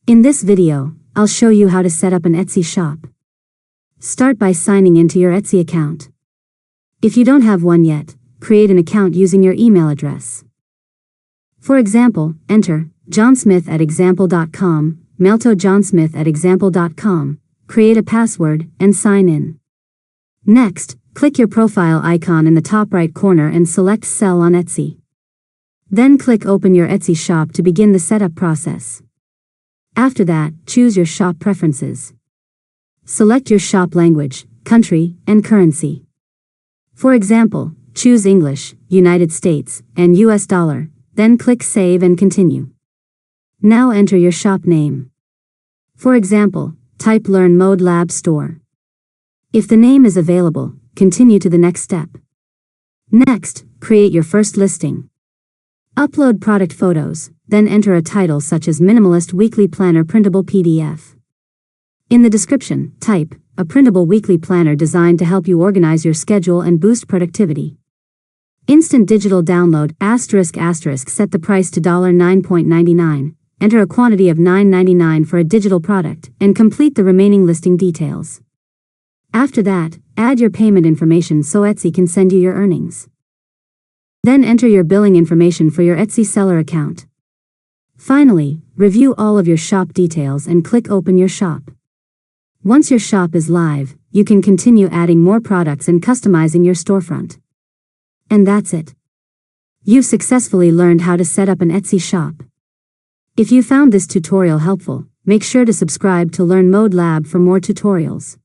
In this video, I'll show you how to set up an Etsy shop. Start by signing into your Etsy account. If you don't have one yet, create an account using your email address. For example, enter johnsmith@example.com, meltojohnsmith@example.com, create a password, and sign in. Next, click your profile icon in the top right corner and select Sell on Etsy. Then click Open your Etsy shop to begin the setup process. After that, choose your shop preferences. Select your shop language, country, and currency. For example, choose English, United States, and US dollar, then click Save and Continue. Now enter your shop name. For example, type team.learnmodelab store. If the name is available, continue to the next step. Next, create your first listing. Upload product photos, then enter a title such as Minimalist Weekly Planner Printable PDF. In the description, type, a printable weekly planner designed to help you organize your schedule and boost productivity. Instant digital download, ***, set the price to $9.99, enter a quantity of $9.99 for a digital product, and complete the remaining listing details. After that, add your payment information so Etsy can send you your earnings. Then enter your billing information for your Etsy seller account. Finally, review all of your shop details and click Open your shop. Once your shop is live, you can continue adding more products and customizing your storefront. And that's it. You've successfully learned how to set up an Etsy shop. If you found this tutorial helpful, make sure to subscribe to Learn Mode Lab for more tutorials.